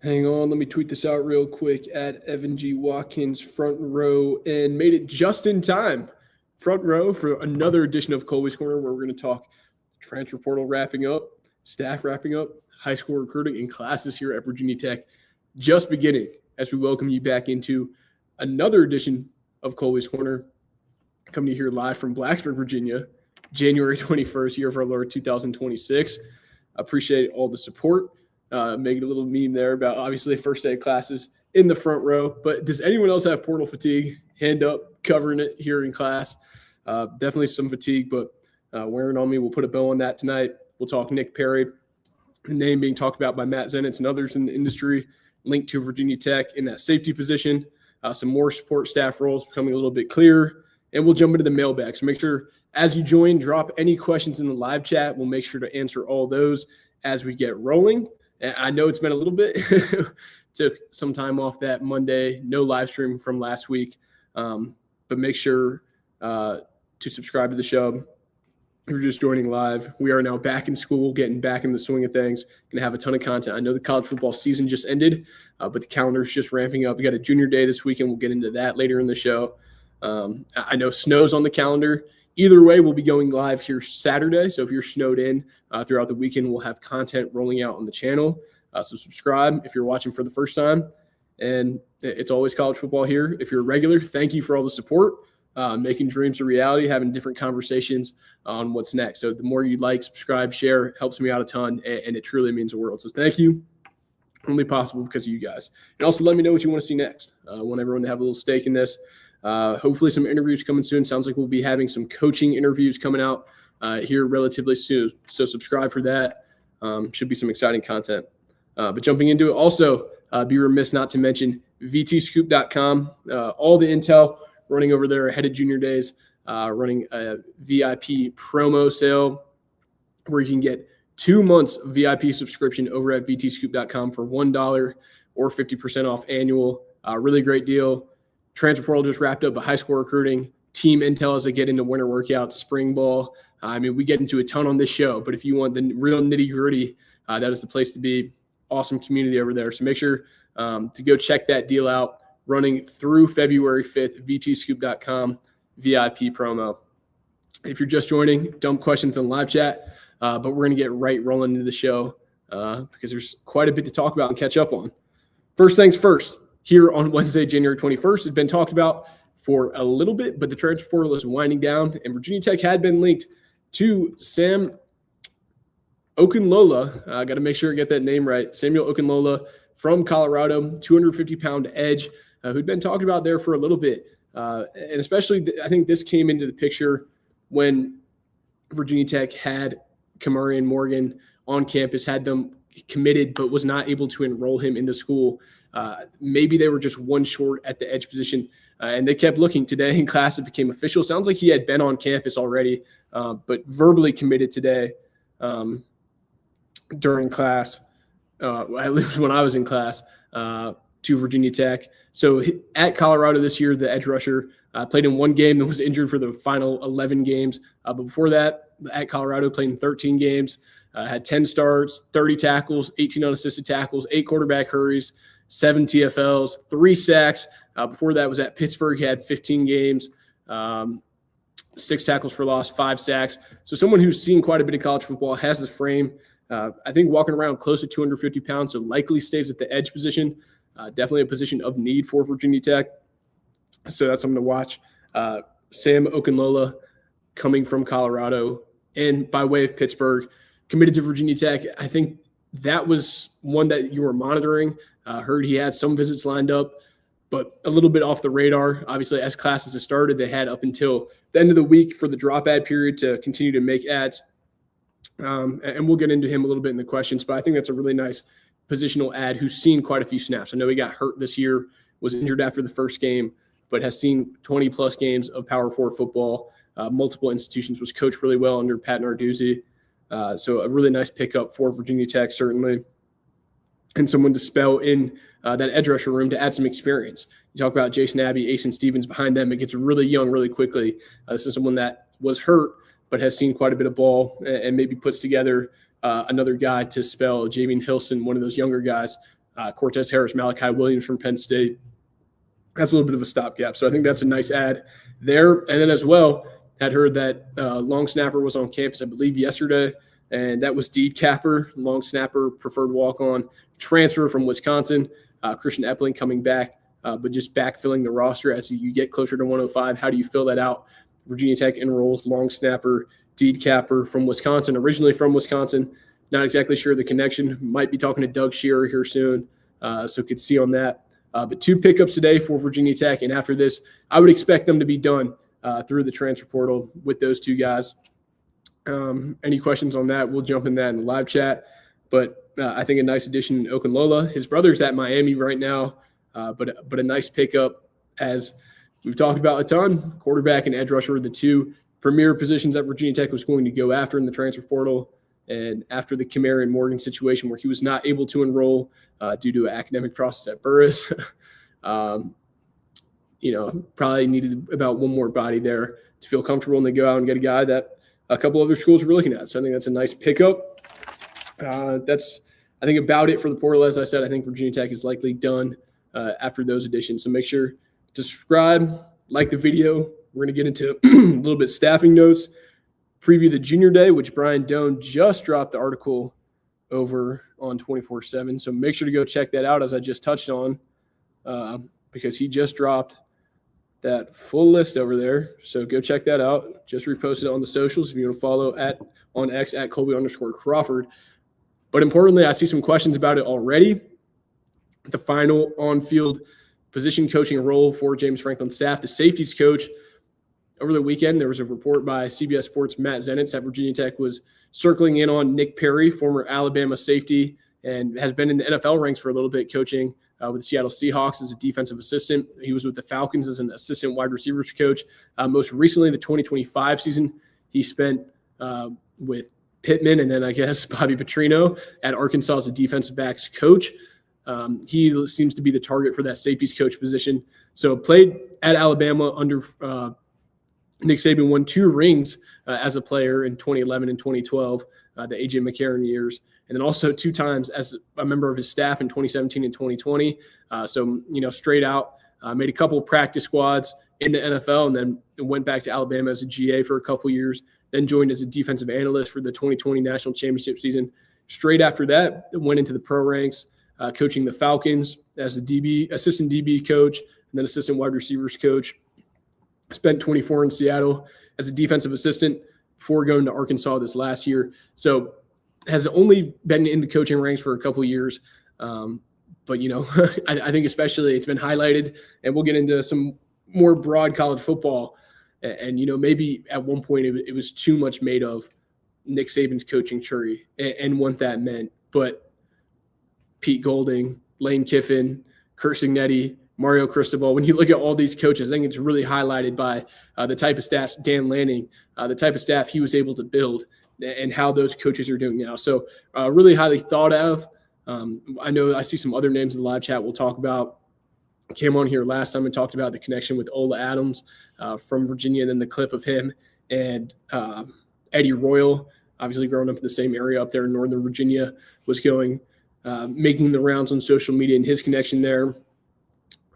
Hang on, let me tweet this out real quick at Evan G. Watkins, front row, and made it just in time. Front row for another edition of Kolby's Corner, where we're going to talk transfer portal wrapping up, staff wrapping up, high school recruiting, and classes here at Virginia Tech just beginning as we welcome you back into another edition of Kolby's Corner, coming to you here live from Blacksburg, Virginia, January 21st, year of our Lord 2026. I appreciate all the support. Making a little meme there about obviously first day of classes in the front row. But does anyone else have portal fatigue? Hand up, covering it here in class. Definitely some fatigue, but wearing on me. We'll put a bow on that tonight. We'll talk Nick Perry, the name being talked about by Matt Zenitz and others in the industry, linked to Virginia Tech in that safety position. Some more support staff roles becoming a little bit clearer. And we'll jump into the mailbag. So make sure as you join, drop any questions in the live chat. We'll make sure to answer all those as we get rolling. I know it's been a little bit, took some time off that Monday, no live stream from last week, but make sure to subscribe to the show. If you're just joining live, we are now back in school, getting back in the swing of things, going to have a ton of content. I know the college football season just ended, but the calendar's just ramping up. We got a junior day this weekend. We'll get into that later in the show. I know snow's on the calendar. Either way, we'll be going live here Saturday. So if you're snowed in throughout the weekend, we'll have content rolling out on the channel. So subscribe if you're watching for the first time. And it's always college football here. If you're a regular, thank you for all the support, making dreams a reality, having different conversations on what's next. So the more you like, subscribe, share, it helps me out a ton, and it truly means the world. So thank you. Only possible because of you guys. And also let me know what you want to see next. I want everyone to have a little stake in this. Hopefully some interviews coming soon. Sounds like we'll be having some coaching interviews coming out here relatively soon. So subscribe for that. Should be some exciting content. But jumping into it, also be remiss not to mention vtscoop.com. All the intel running over there ahead of junior days, running a VIP promo sale where you can get 2 months VIP subscription over at vtscoop.com for $1 or 50% off annual. Really great deal. Transfer portal just wrapped up, but high school recruiting, team intel as they get into winter workouts, spring ball. I mean, we get into a ton on this show, but if you want the real nitty gritty, that is the place to be. Awesome community over there. So make sure to go check that deal out. Running through February 5th, vtscoop.com, VIP promo. If you're just joining, dump questions in the live chat, but we're going to get right rolling into the show because there's quite a bit to talk about and catch up on. First things first. Here on Wednesday, January 21st, it's been talked about for a little bit, but the transfer portal is winding down, and Virginia Tech had been linked to Sam Okunlola. I got to make sure I get that name right. Samuel Okunlola from Colorado, 250-pound edge, who'd been talked about there for a little bit. And especially, I think this came into the picture when Virginia Tech had Kamari and Morgan on campus, had them committed, but was not able to enroll him into school. Maybe they were just one short at the edge position, and they kept looking. Today in class, it became official. Sounds like he had been on campus already, but verbally committed today during class, at least when I was in class, to Virginia Tech. So at Colorado this year, the edge rusher played in one game and was injured for the final 11 games. But before that, at Colorado, played in 13 games, had 10 starts, 30 tackles, 18 unassisted tackles, 8 quarterback hurries, 7 TFLs, 3 sacks. Before that was at Pittsburgh. He had 15 games, 6 tackles for loss, 5 sacks. So someone who's seen quite a bit of college football, has the frame. I think walking around close to 250 pounds, so likely stays at the edge position. Definitely a position of need for Virginia Tech. So that's something to watch. Sam Okunlola coming from Colorado and by way of Pittsburgh, committed to Virginia Tech. I think that was one that you were monitoring. Heard he had some visits lined up, but a little bit off the radar. Obviously, as classes have started, they had up until the end of the week for the drop ad period to continue to make ads. And we'll get into him a little bit in the questions, but I think that's a really nice positional ad who's seen quite a few snaps. I know he got hurt this year, was injured after the first game, but has seen 20-plus games of Power 4 football, multiple institutions, was coached really well under Pat Narduzzi. So a really nice pickup for Virginia Tech, certainly. And someone to spell in that edge rusher room to add some experience. You talk about Jason Abbey, Asen Stevens behind them. It gets really young really quickly. This is someone that was hurt but has seen quite a bit of ball and maybe puts together another guy to spell. Javian Hilson, one of those younger guys Cortez Harris, Malachi Williams from Penn State. That's a little bit of a stopgap. So I think that's a nice add there. And then as well, had heard that long snapper was on campus, I believe, yesterday. And that was Deed Capper, long snapper, preferred walk-on, transfer from Wisconsin. Christian Epling coming back, but just backfilling the roster as you get closer to 105. How do you fill that out? Virginia Tech enrolls long snapper Deed Capper from Wisconsin, originally from Wisconsin. Not exactly sure the connection. Might be talking to Doug Shearer here soon, so could see on that. But 2 pickups today for Virginia Tech, and after this, I would expect them to be done through the transfer portal with those 2 guys. Any questions on that? We'll jump in that in the live chat. But I think a nice addition, Okunlola. His brother's at Miami right now, but a nice pickup, as we've talked about a ton. Quarterback and edge rusher are the 2 premier positions that Virginia Tech was going to go after in the transfer portal. And after the Kamarian Morgan situation where he was not able to enroll due to an academic process at Burris, probably needed about 1 more body there to feel comfortable, and they go out and get a guy that a couple other schools were looking at. So I think that's a nice pickup. That's, I think, about it for the portal. As I said, I think Virginia Tech is likely done after those additions. So make sure to subscribe, like the video. We're going to get into a little bit staffing notes, preview the junior day, which Brian Doan just dropped the article over on 24/7. So make sure to go check that out, as I just touched on, because he just dropped that full list over there. So go check that out. Just reposted it on the socials if you want to follow on X at Kolby_Crawford. But importantly, I see some questions about it already. The final on-field position coaching role for James Franklin's staff, the safeties coach. Over the weekend, there was a report by CBS Sports' Matt Zenitz that Virginia Tech was circling in on Nick Perry, former Alabama safety, and has been in the NFL ranks for a little bit, coaching with the Seattle Seahawks as a defensive assistant. He was with the Falcons as an assistant wide receivers coach. Most recently, the 2025 season, he spent with Pittman and then, I guess, Bobby Petrino at Arkansas as a defensive backs coach. He seems to be the target for that safeties coach position. So played at Alabama under Nick Saban, won 2 rings as a player in 2011 and 2012, the A.J. McCarron years, and then also 2 times as a member of his staff in 2017 and 2020. So, straight out, made a couple of practice squads in the NFL, and then went back to Alabama as a GA for a couple years, then joined as a defensive analyst for the 2020 National Championship season. Straight after that, went into the pro ranks, coaching the Falcons as the assistant DB coach, and then assistant wide receivers coach. Spent 24 in Seattle as a defensive assistant before going to Arkansas this last year. So has only been in the coaching ranks for a couple of years. But, I think especially it's been highlighted, and we'll get into some more broad college football. And maybe at one point it was too much made of Nick Saban's coaching tree and what that meant. But Pete Golding, Lane Kiffin, Kurt Signetti, Mario Cristobal, when you look at all these coaches, I think it's really highlighted by the type of staff, Dan Lanning, the type of staff he was able to build and how those coaches are doing now. So really highly thought of. I know I see some other names in the live chat we'll talk about. Came on here last time and talked about the connection with Ola Adams from Virginia, and then the clip of him and Eddie Royal, obviously growing up in the same area up there in Northern Virginia, was making the rounds on social media and his connection there.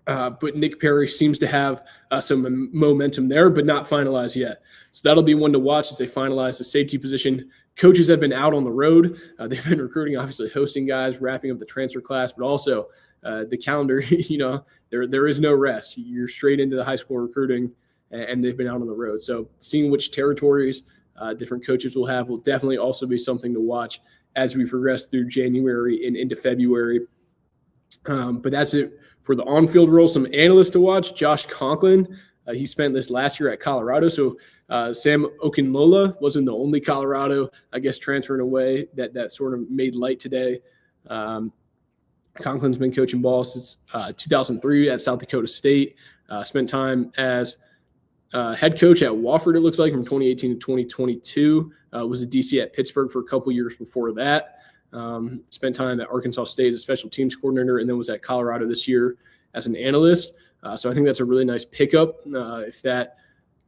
But Nick Perry seems to have some momentum there, but not finalized yet. So that'll be one to watch as they finalize the safety position. Coaches have been out on the road. They've been recruiting, obviously hosting guys, wrapping up the transfer class, but also the calendar, there is no rest. You're straight into the high school recruiting, and they've been out on the road. So seeing which territories different coaches will have will definitely also be something to watch as we progress through January and into February. But that's it for the on-field role. Some analysts to watch. Josh Conklin, he spent this last year at Colorado. So Sam Okunlola wasn't the only Colorado, I guess, transferring away that sort of made light today. Conklin's been coaching ball since 2003 at South Dakota State. Spent time as head coach at Wofford, it looks like, from 2018 to 2022. Was a DC at Pittsburgh for a couple years before that. Spent time at Arkansas State as a special teams coordinator, and then was at Colorado this year as an analyst. So I think that's a really nice pickup. If that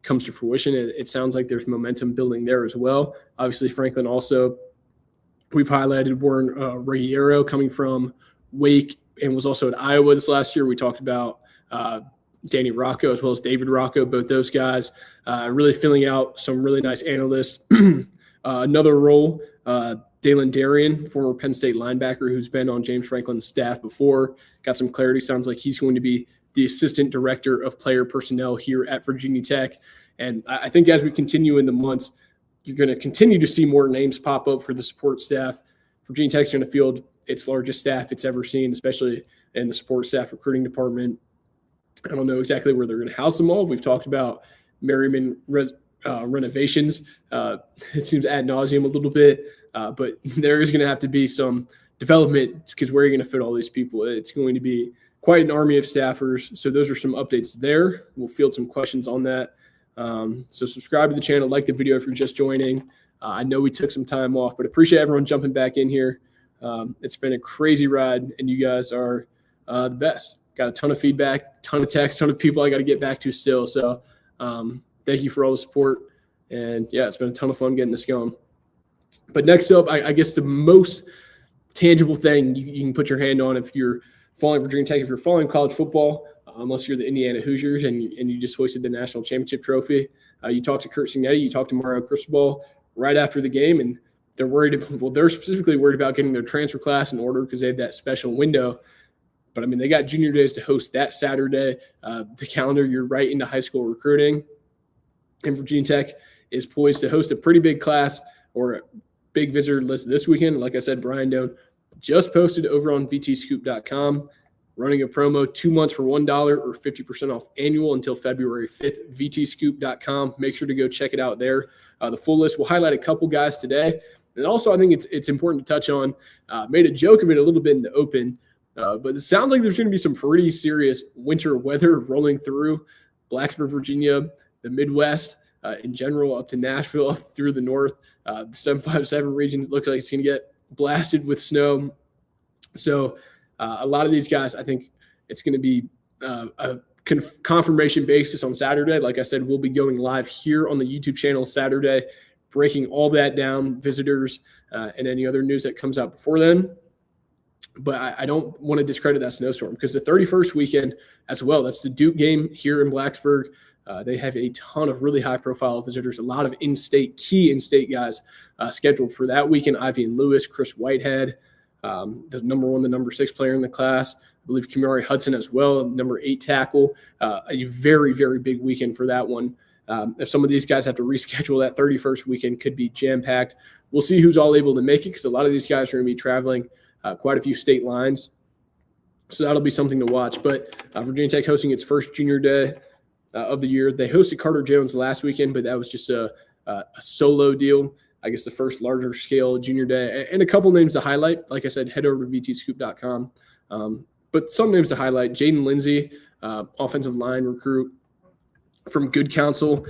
comes to fruition, it sounds like there's momentum building there as well. Obviously, Franklin also, we've highlighted Warren Ruggiero coming from Wake and was also at Iowa this last year. We talked about Danny Rocco as well as David Rocco, both those guys, really filling out some really nice analysts. Another role, Dalen Darien, former Penn State linebacker who's been on James Franklin's staff before, got some clarity. Sounds like he's going to be the assistant director of player personnel here at Virginia Tech. And I think as we continue in the months, you're going to continue to see more names pop up for the support staff. Virginia Tech's going to field its largest staff it's ever seen, especially in the support staff recruiting department. I don't know exactly where they're going to house them all. We've talked about Merriman renovations. It seems ad nauseum a little bit, but there is going to have to be some development because where are you going to fit all these people? It's going to be quite an army of staffers. So those are some updates there. We'll field some questions on that. So subscribe to the channel, like the video if you're just joining. I know we took some time off, but appreciate everyone jumping back in here. It's been a crazy ride, and you guys are the best. Got a ton of feedback, ton of texts, ton of people I got to get back to still. So thank you for all the support. And, yeah, it's been a ton of fun getting this going. But next up, I guess the most tangible thing you can put your hand on if you're following Virginia Tech, if you're following college football, unless you're the Indiana Hoosiers and you just hoisted the national championship trophy. You talked to Kurt Signetti, you talked to Mario Cristobal right after the game, and they're specifically worried about getting their transfer class in order because they have that special window. But, I mean, they got junior days to host that Saturday. The calendar, you're right into high school recruiting. And Virginia Tech is poised to host a pretty big class or a big visitor list this weekend. Like I said, Brian Doan just posted over on vtscoop.com, running a promo 2 months for $1 or 50% off annual until February 5th, vtscoop.com. Make sure to go check it out there. The full list, we'll highlight a couple guys today. And also I think it's important to touch on, made a joke of it a little bit in the open, but it sounds like there's going to be some pretty serious winter weather rolling through Blacksburg, Virginia, the Midwest in general, up to Nashville, up through the north. The 757 region looks like it's going to get blasted with snow. So a lot of these guys, I think it's going to be a confirmation basis on Saturday. Like I said, we'll be going live here on the YouTube channel Saturday, breaking all that down, visitors, and any other news that comes out before then. But I don't want to discredit that snowstorm because the 31st weekend as well, that's the Duke game here in Blacksburg. They have a ton of really high-profile visitors, a lot of key in-state guys scheduled for that weekend. Ivian Lewis, Chris Whitehead, the number 1, the number 6 player in the class. I believe Kamari Hudson as well, number 8 tackle. A very, very big weekend for that one. If some of these guys have to reschedule, that 31st weekend could be jam-packed. We'll see who's all able to make it because a lot of these guys are going to be traveling quite a few state lines. So that'll be something to watch. But Virginia Tech hosting its first junior day of the year. They hosted Carter Jones last weekend, but that was just a solo deal. I guess the first larger scale junior day. And a couple names to highlight. Like I said, head over to vtscoop.com. But some names to highlight. Jaden Lindsay, offensive line recruit from Good Counsel,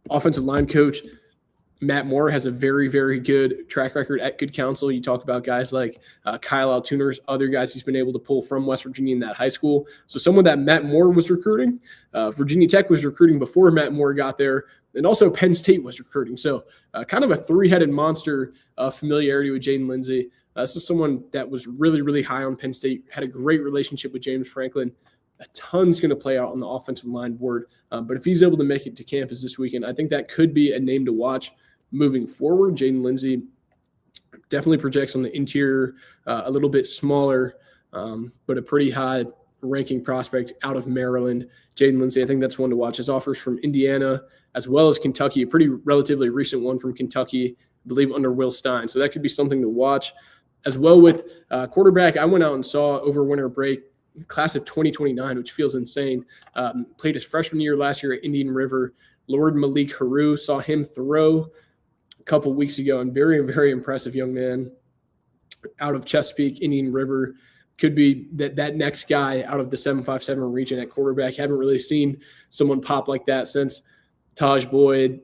offensive line coach. Matt Moore has a very, very good track record at Good Counsel. You talk about guys like Kyle Altuners, other guys he's been able to pull from West Virginia in that high school. So someone that Matt Moore was recruiting, Virginia Tech was recruiting before Matt Moore got there, and also Penn State was recruiting. So kind of a three-headed monster familiarity with Jaden Lindsay. This is someone that was really, really high on Penn State, had a great relationship with James Franklin. A ton's going to play out on the offensive line board. But if he's able to make it to campus this weekend, I think that could be a name to watch moving forward. Jaden Lindsay definitely projects on the interior, a little bit smaller, but a pretty high ranking prospect out of Maryland. Jaden Lindsay, I think that's one to watch. His offers from Indiana as well as Kentucky, a pretty relatively recent one from Kentucky, I believe under Will Stein. So that could be something to watch. As well with quarterback, I went out and saw over winter break, class of 2029, which feels insane. Played his freshman year last year at Indian River. Lord Malik Haru, saw him throw a couple weeks ago, and very, very impressive young man out of Chesapeake, Indian River. Could be that next guy out of the 757 region at quarterback. Haven't really seen someone pop like that since Taj Boyd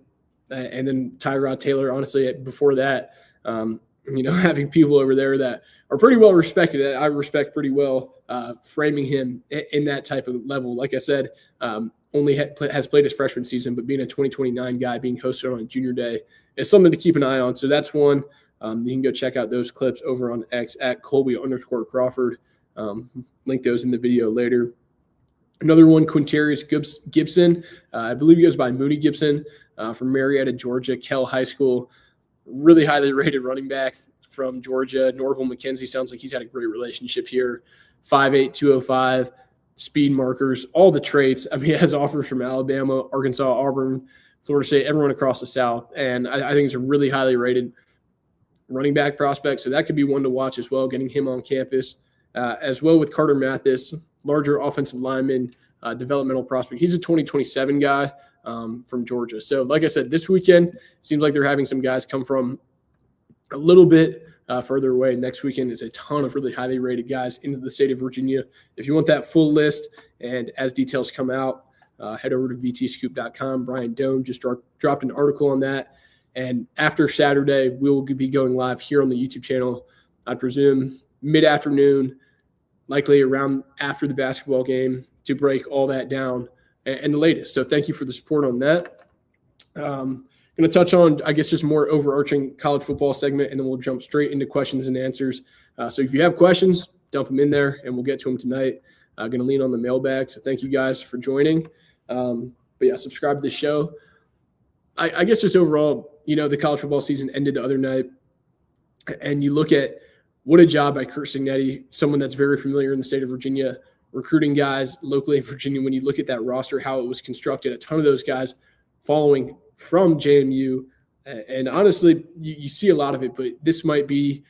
and then Tyrod Taylor, honestly, before that. Having people over there that are pretty well respected, I respect pretty well, framing him in that type of level. Like I said, only has played his freshman season, but being a 2029 guy, being hosted on a junior day is something to keep an eye on. So that's one. You can go check out those clips over on X at Kolby_Crawford. Link those in the video later. Another one, Quintarius Gibson. I believe he goes by Mooney Gibson from Marietta, Georgia, Kell High School. Really highly rated running back from Georgia. Norval McKenzie sounds like he's had a great relationship here. 5'8", 205, speed markers, all the traits. I mean, he has offers from Alabama, Arkansas, Auburn, Florida State, everyone across the South. And I think it's a really highly rated running back prospect. So that could be one to watch as well, getting him on campus. As well with Carter Mathis, larger offensive lineman, developmental prospect. He's a 2027 guy from Georgia. So like I said, this weekend, seems like they're having some guys come from a little bit further away. Next weekend is a ton of really highly rated guys into the state of Virginia. If you want that full list and as details come out, head over to vtscoop.com. Brian Doan just dropped an article on that. And after Saturday, we'll be going live here on the YouTube channel, I presume mid-afternoon, likely around after the basketball game, to break all that down and the latest. So thank you for the support on that. Going to touch on, I guess, just more overarching college football segment, and then we'll jump straight into questions and answers. So if you have questions, dump them in there, and we'll get to them tonight. Going to lean on the mailbag. So thank you guys for joining. But yeah, subscribe to the show. I guess just overall, the college football season ended the other night, and you look at what a job by Curt Cignetti, someone that's very familiar in the state of Virginia, recruiting guys locally in Virginia. When you look at that roster, how it was constructed, a ton of those guys following from JMU. And honestly, you see a lot of it, but this might be,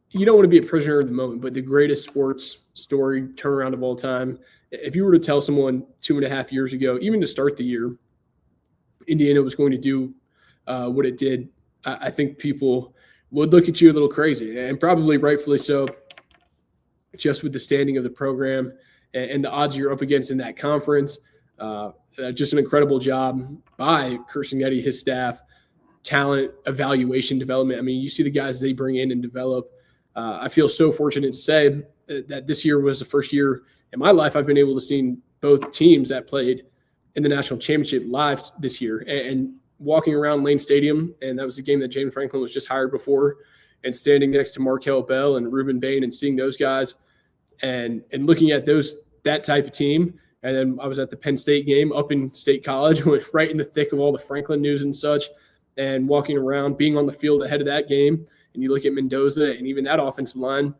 you don't want to be a prisoner of the moment, but the greatest sports story turnaround of all time. If you were to tell someone 2.5 years ago, even to start the year, Indiana was going to do what it did, I think people would look at you a little crazy, and probably rightfully so, just with the standing of the program and the odds you're up against in that conference. Just an incredible job by Curt Cignetti, his staff, talent, evaluation, development. I mean, you see the guys they bring in and develop. I feel so fortunate to say that this year was the first year in my life I've been able to see both teams that played in the national championship live this year. And walking around Lane Stadium, and that was a game that James Franklin was just hired before, and standing next to Markel Bell and Reuben Bain and seeing those guys and looking at that type of team. And then I was at the Penn State game up in State College, went right in the thick of all the Franklin news and such, and walking around, being on the field ahead of that game. And you look at Mendoza and even that offensive line,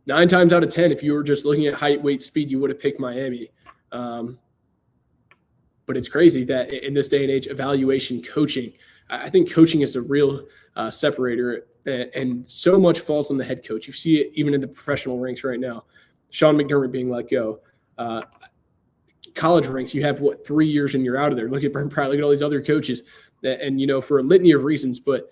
9 times out of 10, if you were just looking at height, weight, speed, you would have picked Miami. But it's crazy that in this day and age, evaluation, coaching, I think coaching is the real separator, and so much falls on the head coach. You see it even in the professional ranks right now. Sean McDermott being let go. College ranks, you have, 3 years and you're out of there. Look at Brent Pry, look at all these other coaches. And for a litany of reasons, but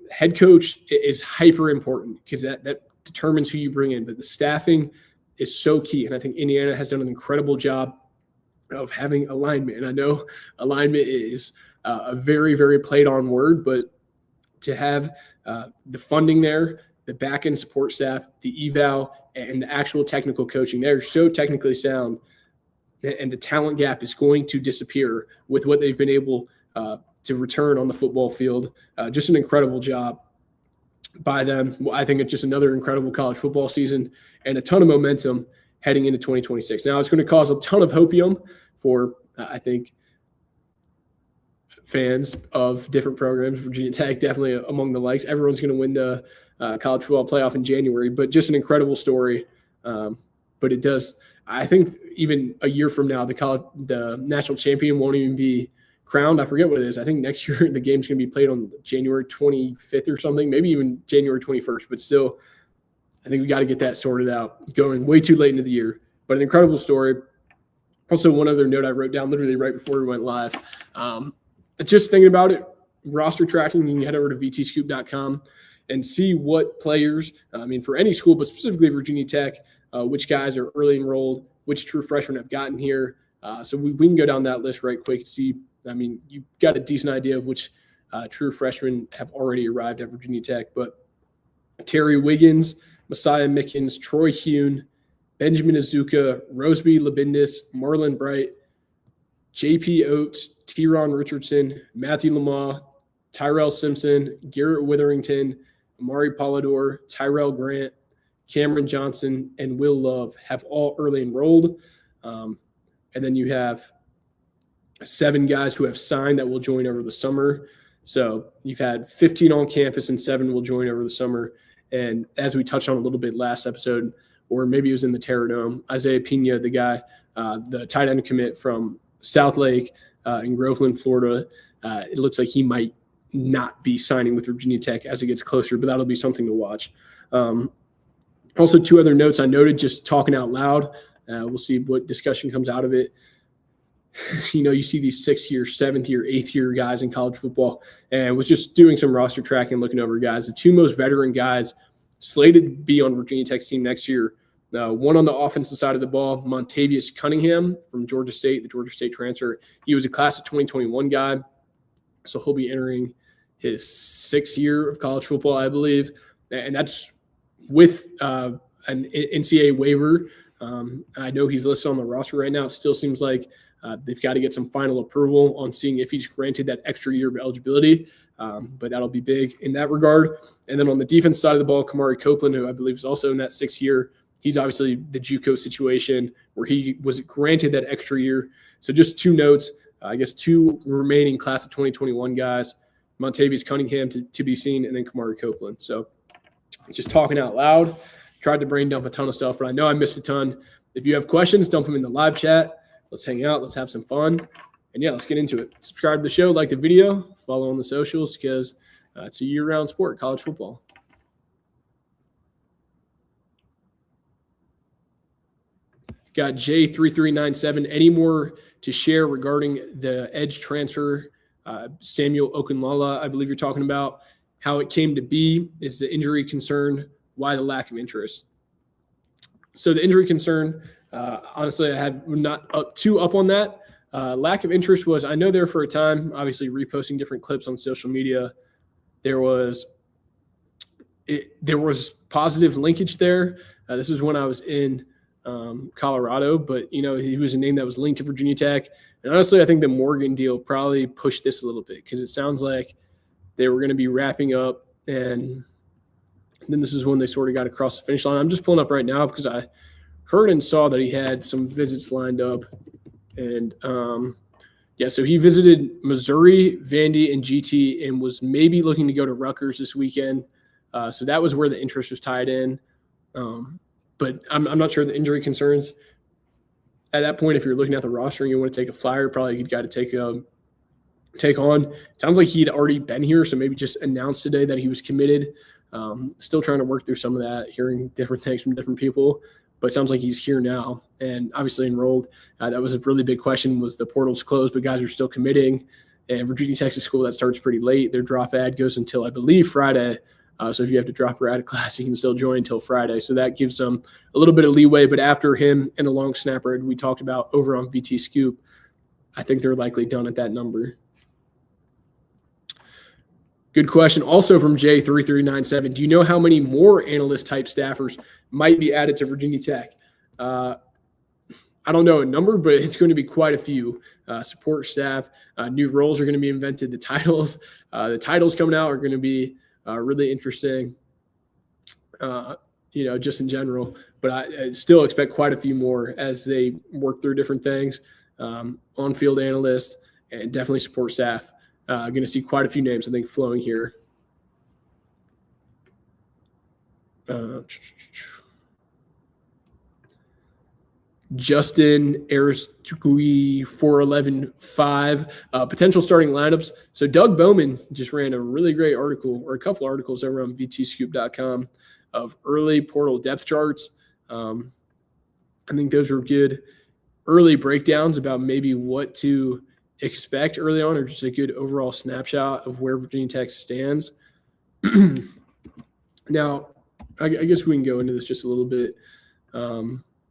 head coach is hyper important because that determines who you bring in. But the staffing is so key, and I think Indiana has done an incredible job of having alignment. And I know alignment is a very, very played on word, but to have the funding there, the back end support staff, the eval, and the actual technical coaching, they're so technically sound, and the talent gap is going to disappear with what they've been able to return on the football field. Just an incredible job by them. I think it's just another incredible college football season and a ton of momentum heading into 2026. Now, it's going to cause a ton of hopium for, I think, fans of different programs. Virginia Tech definitely among the likes. Everyone's going to win the college football playoff in January, but just an incredible story. But it does, I think, even a year from now, the national champion won't even be crowned. I forget what it is. I think next year the game's going to be played on January 25th or something, maybe even January 21st. But still, I think we got to get that sorted out. Going way too late into the year, but an incredible story. Also, one other note I wrote down literally right before we went live. Just thinking about it, roster tracking, you can head over to vtscoop.com and see what players, for any school, but specifically Virginia Tech, which guys are early enrolled, which true freshmen have gotten here. So we can go down that list right quick and see. You've got a decent idea of which true freshmen have already arrived at Virginia Tech. But Terry Wiggins, Messiah Mickens, Troy Hune, Benjamin Azuka, Roseby Labindis, Marlon Bright, J.P. Oates, T-Ron Richardson, Matthew Lamar, Tyrell Simpson, Garrett Witherington, Amari Polidor, Tyrell Grant, Cameron Johnson, and Will Love have all early enrolled. And then you have 7 guys who have signed that will join over the summer. So you've had 15 on campus and 7 will join over the summer. And as we touched on a little bit last episode, or maybe it was in the Terror Dome, Isaiah Pena, the guy, the tight end commit from South Lake in Groveland, Florida, it looks like he might not be signing with Virginia Tech as it gets closer, but that'll be something to watch. Also, 2 other notes I noted just talking out loud. We'll see what discussion comes out of it. You see these 6th-year, 7th-year, 8th-year guys in college football, and was just doing some roster tracking, looking over guys. The 2 most veteran guys slated to be on Virginia Tech's team next year. One on the offensive side of the ball, Montavious Cunningham from Georgia State, the Georgia State transfer. He was a class of 2021 guy, so he'll be entering his 6th year of college football, I believe, and that's with an NCAA waiver. I know he's listed on the roster right now. It still seems like they've got to get some final approval on seeing if he's granted that extra year of eligibility, but that'll be big in that regard. And then on the defense side of the ball, Kamari Copeland, who I believe is also in that 6th year, he's obviously the JUCO situation where he was granted that extra year. So just 2 notes, I guess 2 remaining class of 2021 guys, Montavious Cunningham to be seen, and then Kamari Copeland. So just talking out loud, tried to brain dump a ton of stuff, but I know I missed a ton. If you have questions, dump them in the live chat. Let's hang out. Let's have some fun. And yeah, let's get into it. Subscribe to the show, like the video, follow on the socials because it's a year-round sport, college football. Got J3397. Any more to share regarding the edge transfer, Samuel Okunlala, I believe you're talking about, how it came to be? Is the injury concern? Why the lack of interest? So the injury concern, honestly, I had not too up on that. Lack of interest was, I know there for a time, obviously reposting different clips on social media, there was positive linkage there. This is when I was in Colorado, but he was a name that was linked to Virginia Tech. And honestly, I think the Morgan deal probably pushed this a little bit because it sounds like they were going to be wrapping up, and then this is when they sort of got across the finish line. I'm just pulling up right now because I heard and saw that he had some visits lined up. And, so he visited Missouri, Vandy, and GT and was maybe looking to go to Rutgers this weekend. So that was where the interest was tied in. But I'm not sure the injury concerns. At that point, if you're looking at the roster and you want to take a flyer, probably a good guy to take on. Sounds like he'd already been here, so maybe just announced today that he was committed. Still trying to work through some of that, hearing different things from different people. But it sounds like he's here now and obviously enrolled. That was a really big question. Was the portals closed, but guys are still committing? And Virginia Tech's a school that starts pretty late. Their drop ad goes until, I believe, Friday. So if you have to drop her out of class, you can still join until Friday. So that gives them a little bit of leeway. But after him and a long snapper we talked about over on VT Scoop, I think they're likely done at that number. Good question. Also from J3397, do you know how many more analyst-type staffers might be added to Virginia Tech? I don't know a number, but it's going to be quite a few. Support staff, new roles are going to be invented. The titles coming out are going to be really interesting, just in general. But I still expect quite a few more as they work through different things. On-field analyst and definitely support staff. Going to see quite a few names, I think, flowing here. Justin Aristukui 4115 potential starting lineups. So Doug Bowman just ran a really great article, or a couple articles over on vtscoop.com of early portal depth charts. I think those were good early breakdowns about maybe what to expect early on, or just a good overall snapshot of where Virginia Tech stands. Now, I guess we can go into this just a little bit,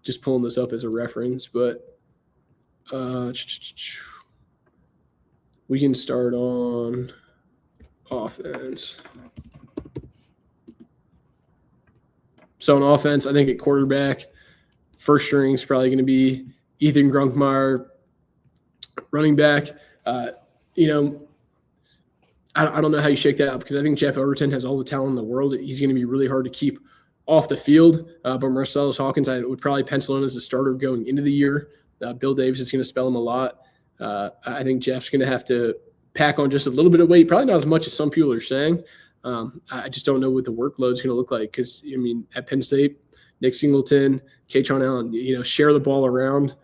just pulling this up as a reference, but we can start on offense. So on offense, I think at quarterback, first string is probably going to be Ethan Grunkmeyer. Running back, I don't know how you shake that out because I think Jeff Overton has all the talent in the world. He's going to be really hard to keep off the field. But Marcellus Hawkins, I would probably pencil in as a starter going into the year. Bill Davis is going to spell him a lot. I think Jeff's going to have to pack on just a little bit of weight, probably not as much as some people are saying. I just don't know what the workload is going to look like because, I mean, at Penn State, Nick Singleton, Katron Allen, share the ball around.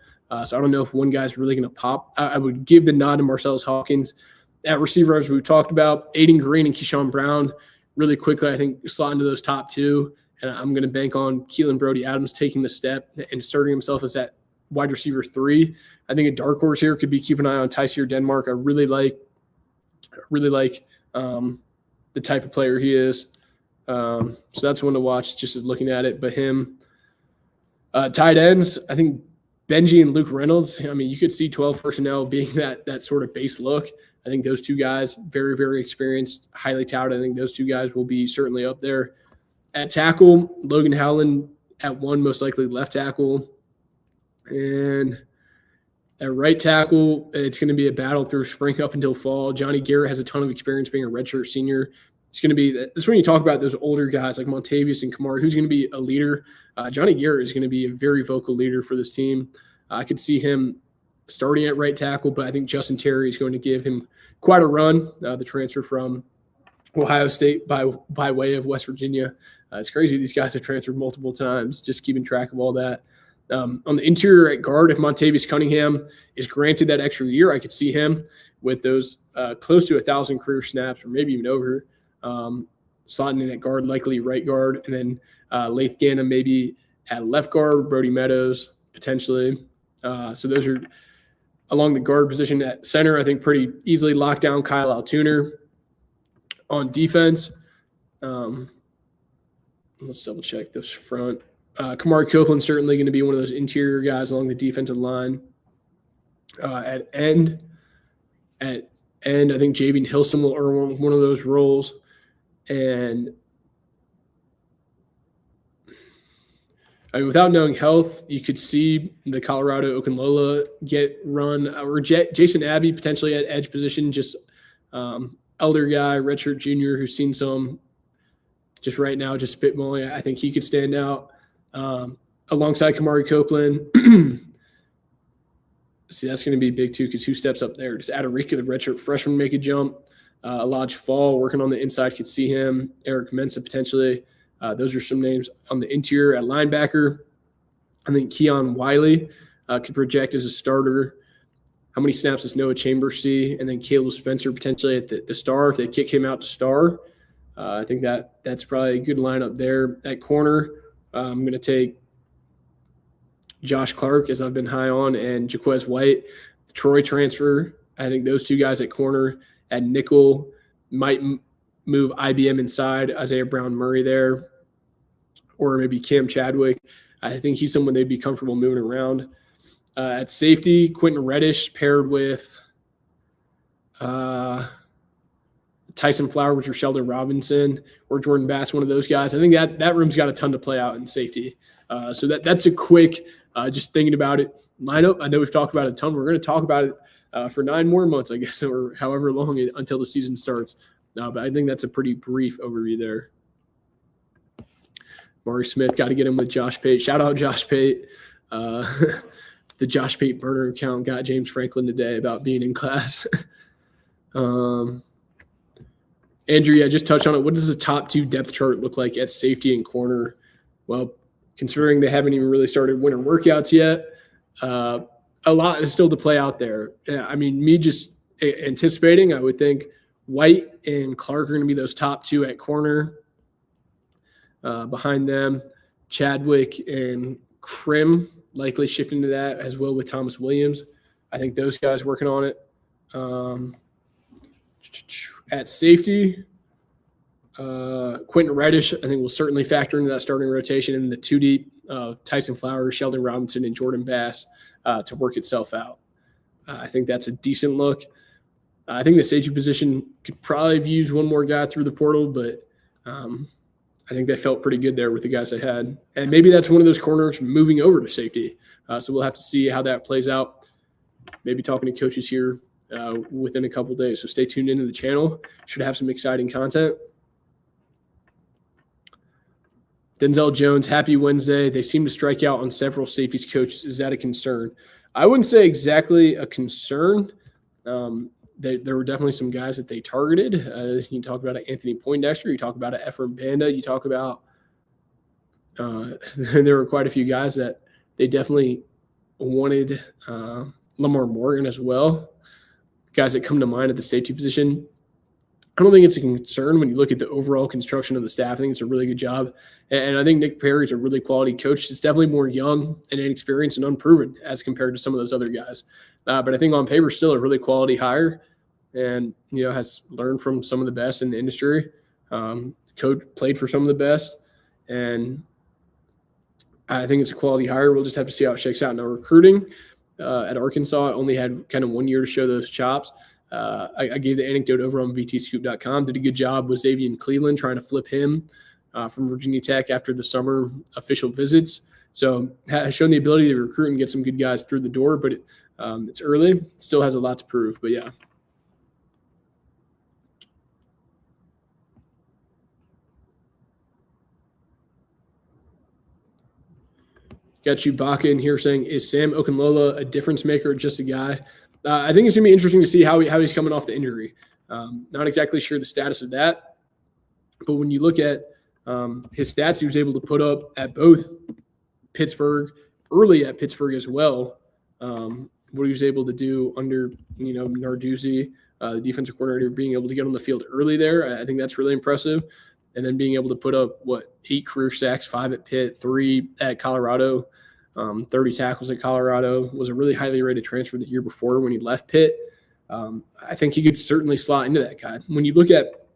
So I don't know if one guy's really going to pop. I would give the nod to Marcellus Hawkins. At receiver, as we talked about, Aiden Green and Keyshawn Brown really quickly, I think, slot into those top two. And I'm going to bank on Keelan Brody Adams taking the step and inserting himself as that wide receiver 3. I think a dark horse here could be keep an eye on Tysier Denmark. I really like the type of player he is. So that's one to watch just as looking at it. But him, tight ends, I think Benji and Luke Reynolds, I mean, you could see 12 personnel being that sort of base look. I think those two guys, very, very experienced, highly touted. I think those two guys will be certainly up there. At tackle, Logan Howland at 1, most likely left tackle. And at right tackle, it's going to be a battle through spring up until fall. Johnny Garrett has a ton of experience being a redshirt senior. It's going to be – this is when you talk about those older guys like Montavious and Kamara, who's going to be a leader. Johnny Garrett is going to be a very vocal leader for this team. I could see him starting at right tackle, but I think Justin Terry is going to give him quite a run, the transfer from Ohio State by way of West Virginia. It's crazy these guys have transferred multiple times, just keeping track of all that. On the interior at guard, if Montavious Cunningham is granted that extra year, I could see him with those close to 1,000 career snaps or maybe even over, slotting in at guard, likely right guard, and then Laith Gannon maybe at left guard, Brody Meadows potentially. So those are along the guard position. At center, I think pretty easily locked down Kyle Altuner. On defense, let's double check this front. Kamari Copeland's certainly going to be one of those interior guys along the defensive line. At end, I think Javian Hilson will earn one of those roles. And without knowing health, you could see the Colorado Okunlola get run, or Jason Abbey potentially at edge position, just elder guy, redshirt junior who's seen some just right now, just spitballing. I think he could stand out alongside Kamari Copeland. See, that's going to be big too, because who steps up there? Does Adarika, the redshirt freshman, make a jump? Elijah Fall working on the inside, could see him. Eric Mensa potentially. Those are some names on the interior. At linebacker, I think Keon Wiley could project as a starter. How many snaps does Noah Chambers see? And then Caleb Spencer potentially at the star if they kick him out to star. I think that's probably a good lineup there. At corner, I'm going to take Josh Clark, as I've been high on, and Jaquez White. The Troy transfer, I think those two guys at corner. At nickel, might move IBM inside, Isaiah Brown-Murray there, or maybe Cam Chadwick. I think he's someone they'd be comfortable moving around. At safety, Quentin Reddish paired with Tyson Flowers or Sheldon Robinson or Jordan Bass, one of those guys. I think that room's got a ton to play out in safety. So that's a quick, just thinking about it, lineup. I know we've talked about it a ton. We're going to talk about it for 9 more months, I guess, or however long until the season starts. But I think that's a pretty brief overview there. Maury Smith, got to get him with Josh Pate. Shout out Josh Pate. The Josh Pate burner account got James Franklin today about being in class. Andrew, I just touched on it. What does the top 2 depth chart look like at safety and corner? Well, considering they haven't even really started winter workouts yet, a lot is still to play out there. I mean, me just anticipating, I would think White and Clark are going to be those top 2 at corner. Behind them, Chadwick and Krim likely shifting to that, as well with Thomas Williams. I think those guys working on it. At safety, Quentin Reddish, I think will certainly factor into that starting rotation, and the 2 deep of Tyson Flowers, Sheldon Robinson, and Jordan Bass to work itself out. I think that's a decent look. I think the safety position could probably use one more guy through the portal, but I think they felt pretty good there with the guys they had. And maybe that's one of those corners moving over to safety. So we'll have to see how that plays out. Maybe talking to coaches here within a couple days. So stay tuned into the channel. Should have some exciting content. Denzel Jones, happy Wednesday. They seem to strike out on several safeties coaches. Is that a concern? I wouldn't say exactly a concern. There were definitely some guys that they targeted. You talk about Anthony Poindexter. You talk about Ephraim Banda. You talk about there were quite a few guys that they definitely wanted. Lamar Morgan as well. Guys that come to mind at the safety position. I don't think it's a concern when you look at the overall construction of the staff. I think it's a really good job. And I think Nick Perry's a really quality coach. It's definitely more young and inexperienced and unproven as compared to some of those other guys. But I think on paper, still a really quality hire and, has learned from some of the best in the industry. Coach played for some of the best. And I think it's a quality hire. We'll just have to see how it shakes out. Now, recruiting at Arkansas only had kind of 1 year to show those chops. I gave the anecdote over on vtscoop.com. Did a good job with Xavier Cleveland trying to flip him from Virginia Tech after the summer official visits. So has shown the ability to recruit and get some good guys through the door, but it's early. Still has a lot to prove, but yeah. Got Chewbacca in here saying, is Sam Okunlola a difference maker or just a guy? I think it's going to be interesting to see how he's coming off the injury. Not exactly sure the status of that. But when you look at his stats he was able to put up at both Pittsburgh, early at Pittsburgh as well, what he was able to do under, Narduzzi, the defensive coordinator, being able to get on the field early there. I think that's really impressive. And then being able to put up, 8 career sacks, 5 at Pitt, 3 at Colorado, 30 tackles at Colorado, was a really highly rated transfer the year before when he left Pitt. I think he could certainly slot into that guy. When you look at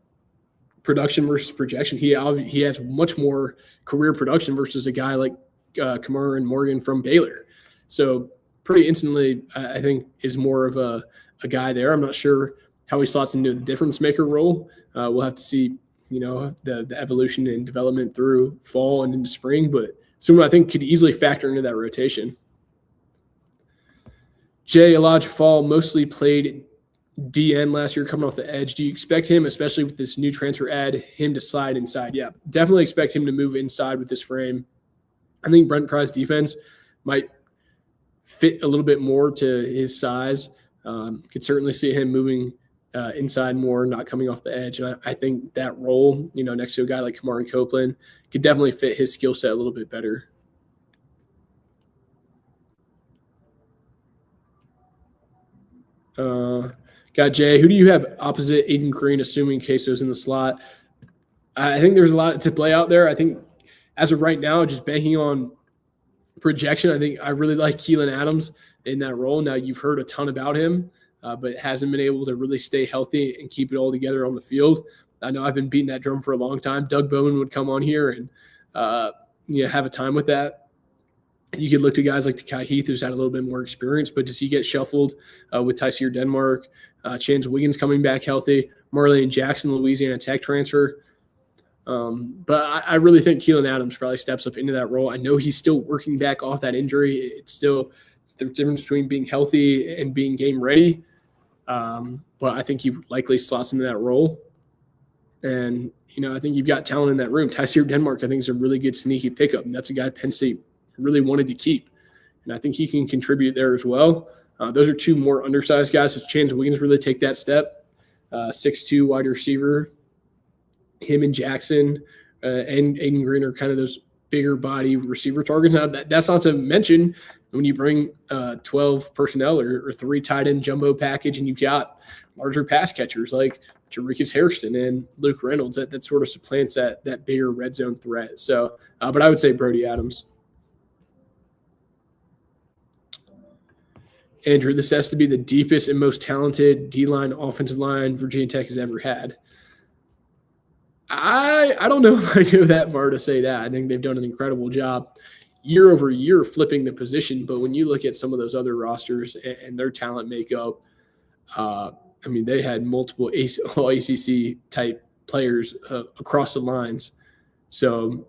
production versus projection, he has much more career production versus a guy like Kamara and Morgan from Baylor. So pretty instantly, I think, is more of a guy there. I'm not sure how he slots into the difference maker role. We'll have to see, the evolution and development through fall and into spring, but someone I think could easily factor into that rotation. Jay Elijah Fall mostly played DN last year coming off the edge. Do you expect him, especially with this new transfer him to slide inside? Yeah, definitely expect him to move inside with this frame. I think Brent Pry's defense might fit a little bit more to his size. Could certainly see him moving inside more, not coming off the edge. And I think that role, next to a guy like Kamari Copeland, could definitely fit his skill set a little bit better. Got Jay. Who do you have opposite Aiden Green, assuming Queso's in the slot? I think there's a lot to play out there. I think as of right now, just banking on projection, I think I really like Keelan Adams in that role. Now, you've heard a ton about him, but hasn't been able to really stay healthy and keep it all together on the field. I know I've been beating that drum for a long time. Doug Bowman would come on here and have a time with that. You could look to guys like Takai Heath, who's had a little bit more experience, but does he get shuffled with Tyseer Denmark, Chance Wiggins coming back healthy, Marlene Jackson, Louisiana Tech transfer? But I really think Keelan Adams probably steps up into that role. I know he's still working back off that injury. It's still the difference between being healthy and being game ready. But I think he likely slots into that role. And, I think you've got talent in that room. Tyseer Denmark, I think, is a really good sneaky pickup. And that's a guy Penn State really wanted to keep. And I think he can contribute there as well. Those are two more undersized guys. As Chance Wiggins really take that step, 6'2" wide receiver. Him and Jackson and Aiden Green are kind of those bigger body receiver targets. Now, that's not to mention when you bring 12 personnel or 3 tight end jumbo package and you've got larger pass catchers like Jarikus Hairston and Luke Reynolds, that sort of supplants that bigger red zone threat. So, but I would say Brody Adams. Andrew, this has to be the deepest and most talented D-line offensive line Virginia Tech has ever had. I don't know if I go that far to say that. I think they've done an incredible job year over year flipping the position. But when you look at some of those other rosters and their talent makeup, they had multiple all ACC type players across the lines. So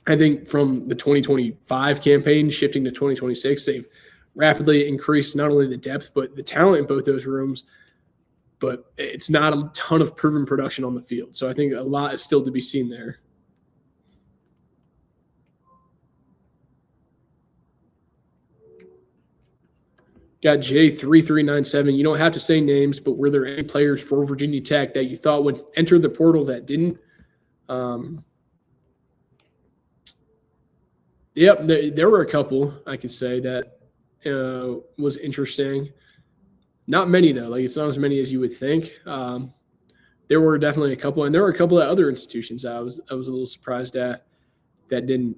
I think from the 2025 campaign shifting to 2026, they've rapidly increased not only the depth but the talent in both those rooms. But it's not a ton of proven production on the field. So I think a lot is still to be seen there. Got J3397. You don't have to say names, but were there any players for Virginia Tech that you thought would enter the portal that didn't? Yep, there were a couple I could say that was interesting. Not many though. Like it's not as many as you would think. There were definitely a couple, and there were a couple of other institutions I was a little surprised at that didn't.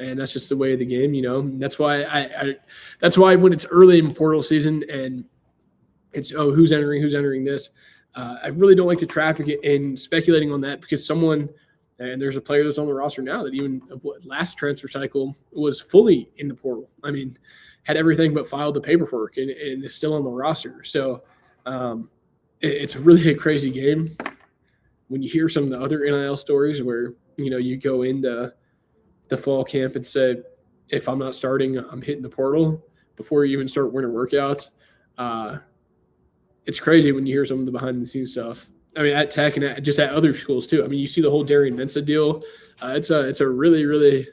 And that's just the way of the game, you know. That's why that's why when it's early in portal season and it's who's entering this, I really don't like to traffic it in speculating on that because someone. And there's a player that's on the roster now that even last transfer cycle was fully in the portal. I mean, had everything but filed the paperwork and is still on the roster. So it's really a crazy game when you hear some of the other NIL stories where, you know, you go into the fall camp and say, if I'm not starting, I'm hitting the portal before you even start winter workouts. It's crazy when you hear some of the behind the scenes stuff. I mean, at Tech and just at other schools too. I mean, you see the whole Darian Mensah deal. It's a really, really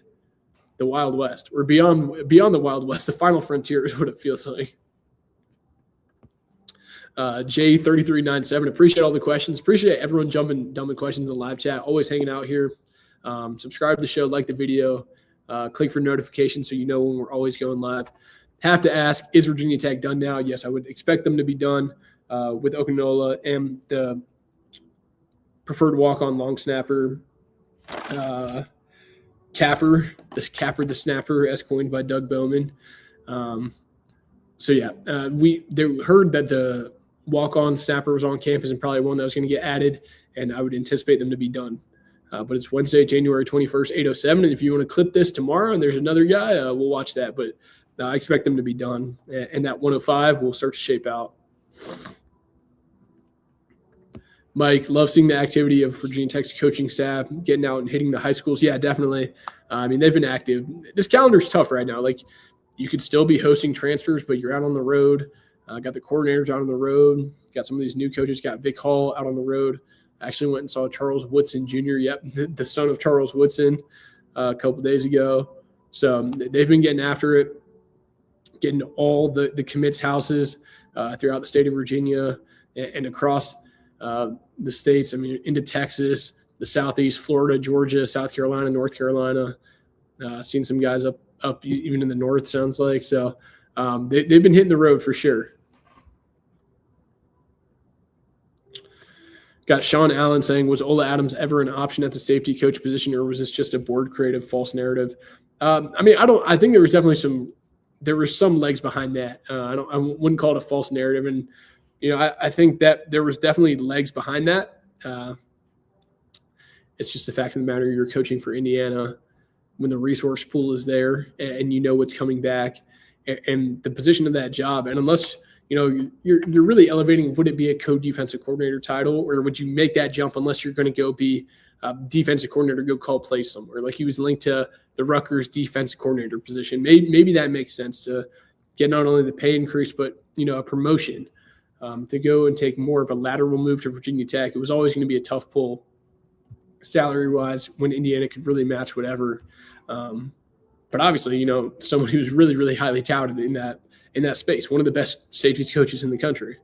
the Wild West. Or beyond the Wild West, the final frontier is what it feels like. J3397. Appreciate all the questions. Appreciate everyone dumping questions in the live chat. Always hanging out here. Subscribe to the show, like the video, click for notifications so you know when we're always going live. Have to ask, is Virginia Tech done now? Yes, I would expect them to be done with Okinola and the preferred walk-on long snapper, Capper the snapper, as coined by Doug Bowman. So yeah, they heard that the walk-on snapper was on campus and probably one that was going to get added, and I would anticipate them to be done. But it's Wednesday, January 21st, 8:07. And if you want to clip this tomorrow and there's another guy, we'll watch that. But I expect them to be done, and that 105 will start to shape out. Mike, love seeing the activity of Virginia Tech's coaching staff getting out and hitting the high schools. Yeah, definitely. I mean, they've been active. This calendar's tough right now. Like, you could still be hosting transfers, but you're out on the road. Got the coordinators out on the road. Got some of these new coaches. Got Vic Hall out on the road. I actually went and saw Charles Woodson Jr., the son of Charles Woodson, a couple days ago. So they've been getting after it, getting to all the commits' houses throughout the state of Virginia and across the states. I mean, into Texas, the Southeast, Florida, Georgia, South Carolina, North Carolina. Seen some guys up even in the north, sounds like. So they've been hitting the road for sure. Got Sean Allen saying, was Ola Adams ever an option at the safety coach position, or was this just a board creative false narrative? I mean, I think there was definitely some legs behind that. I wouldn't call it a false narrative. And, you know, I think that there was definitely legs behind that. It's just the fact of the matter, you're coaching for Indiana when the resource pool is there and you know what's coming back and the position of that job. And unless, you know, you're really elevating, would it be a co-defensive coordinator title, or would you make that jump unless you're going to go be a defensive coordinator, go call plays somewhere? Like he was linked to the Rutgers defensive coordinator position. Maybe that makes sense to get not only the pay increase, but, you know, a promotion to go and take more of a lateral move to Virginia Tech. It was always going to be a tough pull salary-wise when Indiana could really match whatever. But obviously, you know, someone who's really, really highly touted in that space, one of the best safeties coaches in the country.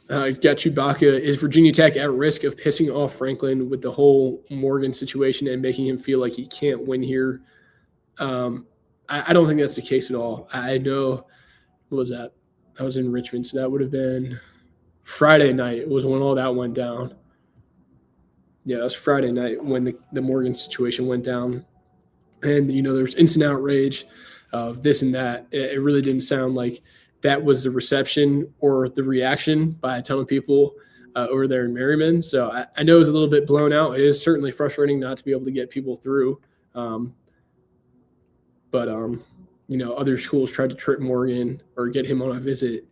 Got Chewbacca. Is Virginia Tech at risk of pissing off Franklin with the whole Morgan situation and making him feel like he can't win here? I don't think that's the case at all. I know, what was that? I was in Richmond, so that would have been Friday night was when all that went down. Yeah, it was Friday night when the Morgan situation went down. And, you know, there was instant outrage of this and that. It really didn't sound like that was the reception or the reaction by a ton of people over there in Merriman. So I know it was a little bit blown out. It is certainly frustrating not to be able to get people through. But you know, other schools tried to trip Morgan or get him on a visit.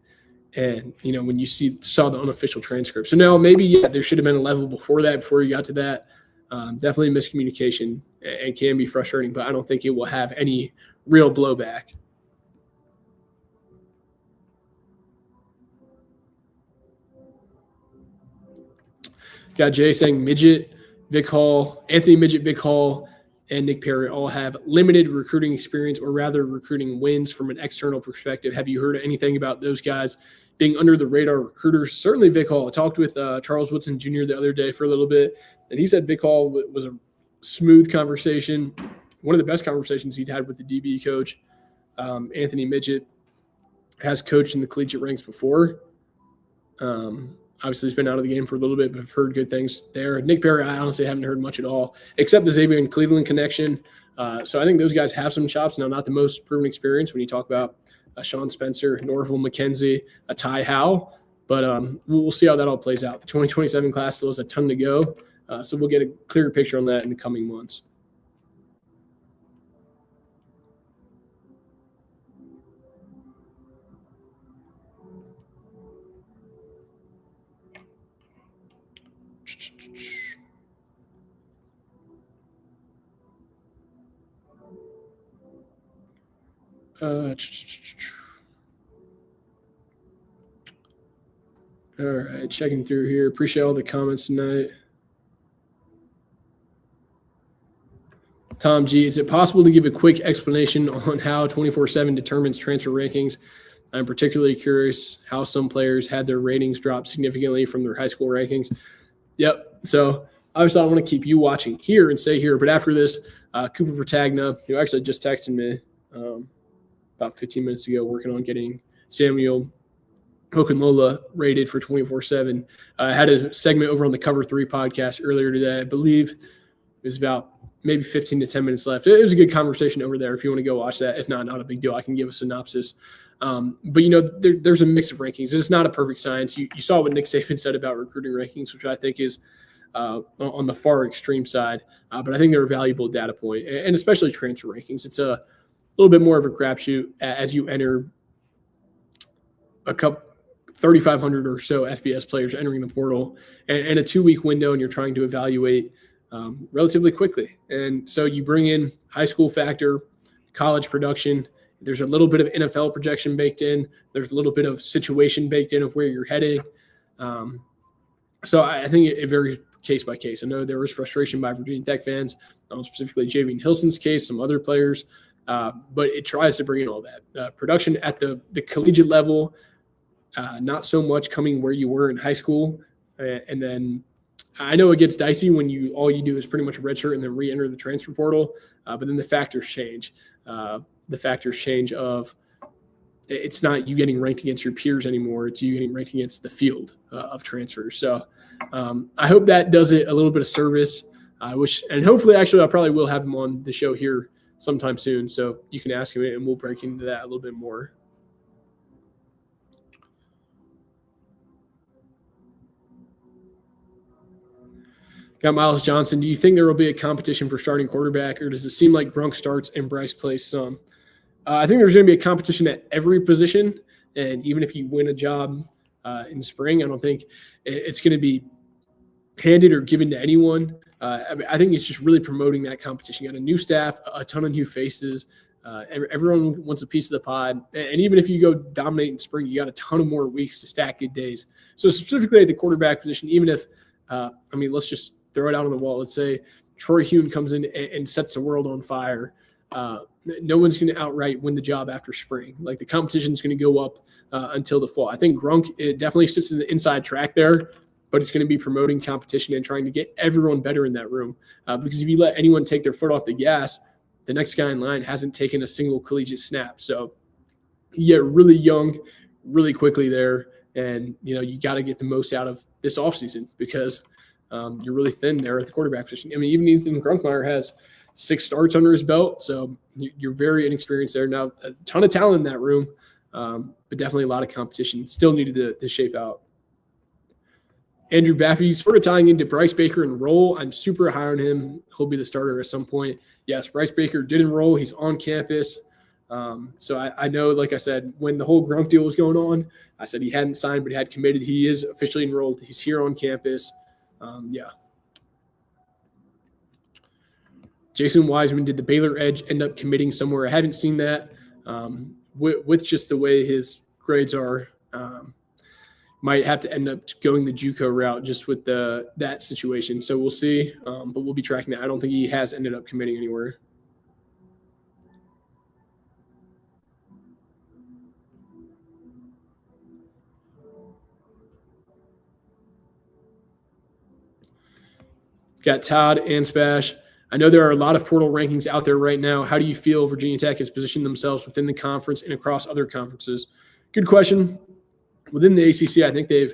And, you know, when you saw the unofficial transcript. So now maybe, yeah, there should have been a level before that, before you got to that. Definitely miscommunication and can be frustrating, but I don't think it will have any real blowback. Got Jay saying midget Vic Hall, Anthony Midget, Vic Hall, and Nick Perry all have limited recruiting experience, or rather recruiting wins from an external perspective. Have you heard anything about those guys being under the radar recruiters? Certainly Vic Hall. I talked with Charles Woodson Jr. the other day for a little bit, and he said Vic Hall was a smooth conversation, one of the best conversations he'd had with the DB coach. Anthony Midget has coached in the collegiate ranks before. Obviously, he's been out of the game for a little bit, but I've heard good things there. Nick Perry, I honestly haven't heard much at all, except the Xavier and Cleveland connection. So I think those guys have some chops. Now, not the most proven experience when you talk about Sean Spencer, Norville McKenzie, Ty Howe, but we'll see how that all plays out. The 2027 class still has a ton to go, so we'll get a clearer picture on that in the coming months. All right, checking through here. Appreciate all the comments tonight. Tom G, is it possible to give a quick explanation on how 24/7 determines transfer rankings? I'm particularly curious how some players had their ratings drop significantly from their high school rankings. Yep. So obviously I don't want to keep you watching here and stay here, but after this, Cooper Patagna, who actually just texted me about 15 minutes ago, working on getting Samuel Okunlola rated for 24/7. I had a segment over on the Cover 3 podcast earlier today. I believe it was about maybe 15 to 10 minutes left. It was a good conversation over there if you want to go watch that. If not, not a big deal. I can give a synopsis. But, there's a mix of rankings. It's not a perfect science. You saw what Nick Saban said about recruiting rankings, which I think is on the far extreme side. But I think they're a valuable data point, and especially transfer rankings. It's a little bit more of a crapshoot as you enter a couple 3,500 or so FBS players entering the portal and a 2-week window, and you're trying to evaluate relatively quickly. And so you bring in high school factor, college production. There's a little bit of NFL projection baked in. There's a little bit of situation baked in of where you're heading. So I think it varies case by case. I know there was frustration by Virginia Tech fans, specifically Javian Hilson's case, some other players, but it tries to bring in all that. Production at the collegiate level, not so much coming where you were in high school. And then I know it gets dicey when all you do is pretty much redshirt and then re-enter the transfer portal, but then the factors change. The factors change of it's not you getting ranked against your peers anymore. It's you getting ranked against the field of transfers. So I hope that does it a little bit of service. I wish, and hopefully, actually, I probably will have him on the show here sometime soon. So you can ask him and we'll break into that a little bit more. Got Miles Johnson. Do you think there will be a competition for starting quarterback, or does it seem like Grunk starts and Bryce plays some? I think there's going to be a competition at every position, and even if you win a job in spring, I don't think it's going to be handed or given to anyone. I think it's just really promoting that competition. You got a new staff, a ton of new faces. Everyone wants a piece of the pie, and even if you go dominate in spring, you got a ton of more weeks to stack good days. So specifically at the quarterback position, even if let's just throw it out on the wall. Let's say Troy Hune comes in and sets the world on fire. No one's going to outright win the job after spring. Like the competition is going to go up until the fall. I think Grunk, it definitely sits in the inside track there, but it's going to be promoting competition and trying to get everyone better in that room. Because if you let anyone take their foot off the gas, the next guy in line hasn't taken a single collegiate snap. So you get really young, really quickly there. And, you got to get the most out of this offseason because you're really thin there at the quarterback position. I mean, even Ethan Grunkmeyer has 6 starts under his belt, so you're very inexperienced there. Now, a ton of talent in that room, but definitely a lot of competition. Still needed to shape out. Andrew Baffy, sort of tying into Bryce Baker and Roll. I'm super high on him. He'll be the starter at some point. Yes, Bryce Baker did enroll. He's on campus. So I know, like I said, when the whole Grunk deal was going on, I said he hadn't signed, but he had committed. He is officially enrolled. He's here on campus. Jason Wiseman, did the Baylor edge end up committing somewhere? I haven't seen that with just the way his grades are. might have to end up going the JUCO route just with that situation. So we'll see, but we'll be tracking that. I don't think he has ended up committing anywhere. Got Todd and Spash. I know there are a lot of portal rankings out there right now. How do you feel Virginia Tech has positioned themselves within the conference and across other conferences? Good question. Within the ACC, I think they've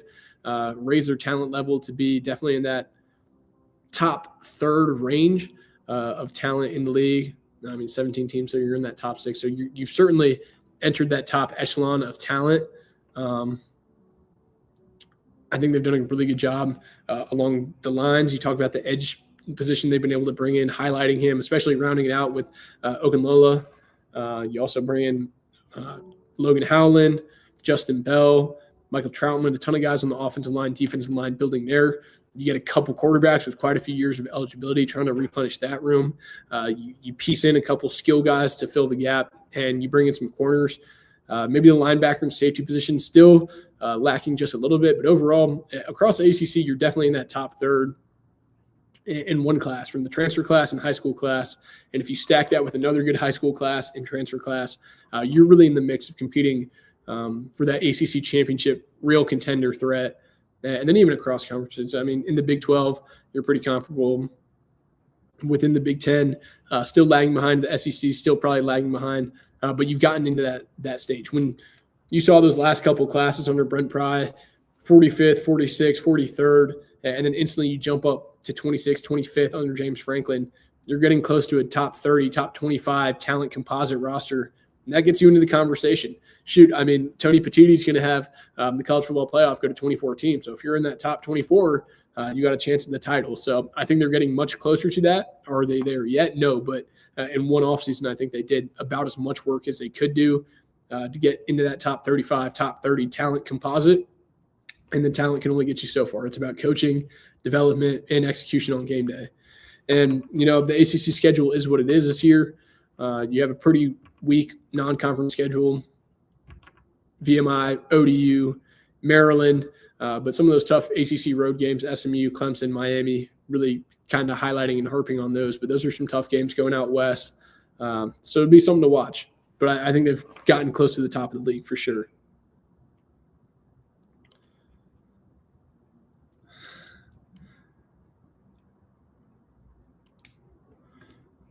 raised their talent level to be definitely in that top third range of talent in the league. I mean, 17 teams, so you're in that top 6. So you've certainly entered that top echelon of talent. I think they've done a really good job along the lines. You talk about the edge position they've been able to bring in, highlighting him, especially rounding it out with Ogunlola. You also bring in Logan Howland, Justin Bell, Michael Troutman, a ton of guys on the offensive line, defensive line building there. You get a couple quarterbacks with quite a few years of eligibility trying to replenish that room. You piece in a couple skill guys to fill the gap, and you bring in some corners. Maybe the linebacker and safety position still lacking just a little bit, but overall, across the ACC, you're definitely in that top third in one class, from the transfer class and high school class. And if you stack that with another good high school class and transfer class, you're really in the mix of competing for that ACC championship, real contender threat. And then even across conferences. I mean, in the Big 12, you're pretty comparable. Within the Big 10, still lagging behind. The SEC still probably lagging behind. But you've gotten into that stage. When you saw those last couple classes under Brent Pry, 45th, 46th, 43rd, and then instantly you jump up to 26th, 25th under James Franklin, you're getting close to a top 30, top 25 talent composite roster. And that gets you into the conversation. Shoot, I mean, Tony Petitti's going to have the college football playoff go to 24 teams. So if you're in that top 24, you got a chance at the title. So I think they're getting much closer to that. Are they there yet? No, but in one offseason, I think they did about as much work as they could do to get into that top 35, top 30 talent composite. And the talent can only get you so far. It's about coaching, development, and execution on game day. And, you know, the ACC schedule is what it is this year. You have a pretty weak non-conference schedule, VMI, ODU, Maryland, but some of those tough ACC road games, SMU, Clemson, Miami, really kind of highlighting and harping on those. But those are some tough games going out west. So it'd be something to watch. But I think they've gotten close to the top of the league for sure.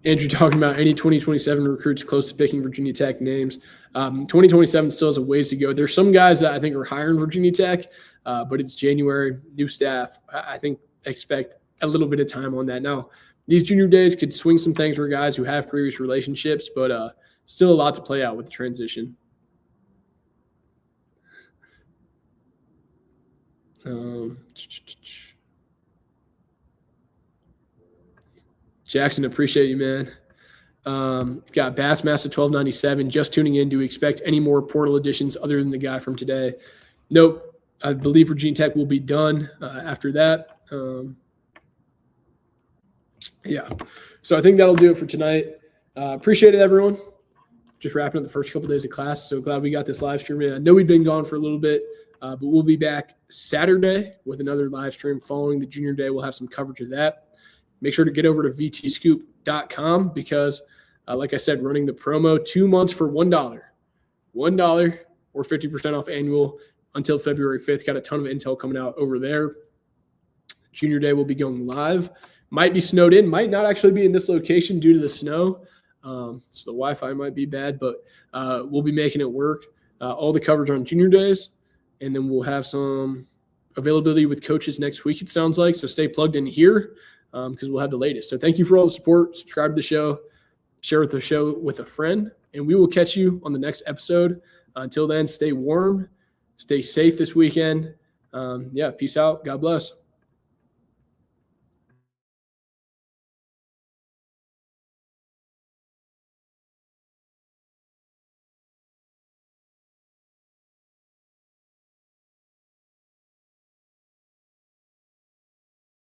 Andrew talking about any 2027 recruits close to picking Virginia Tech names. 2027 still has a ways to go. There's some guys that I think are hiring Virginia Tech, but it's January, new staff. I think expect a little bit of time on that. Now, these junior days could swing some things for guys who have previous relationships, but still a lot to play out with the transition. Jackson, appreciate you, man. Got Bassmaster 1297 just tuning in. Do we expect any more portal additions other than the guy from today? Nope. I believe Virginia Tech will be done after that. Yeah. So I think that'll do it for tonight. Appreciate it, everyone. Just wrapping up the first couple of days of class. So glad we got this live stream in. I know we've been gone for a little bit, but we'll be back Saturday with another live stream following the junior day. We'll have some coverage of that. Make sure to get over to vtscoop.com because, like I said, running the promo 2 months for $1 or 50% off annual until February 5th. Got a ton of intel coming out over there. Junior day will be going live. Might be snowed in, might not actually be in this location due to the snow. So the Wi-Fi might be bad, but we'll be making it work. All the coverage on junior days, and then we'll have some availability with coaches next week, it sounds like. So stay plugged in here. Because we'll have the latest. So thank you for all the support. Subscribe to the show. Share the show with a friend. And we will catch you on the next episode. Until then, stay warm. Stay safe this weekend. Peace out. God bless.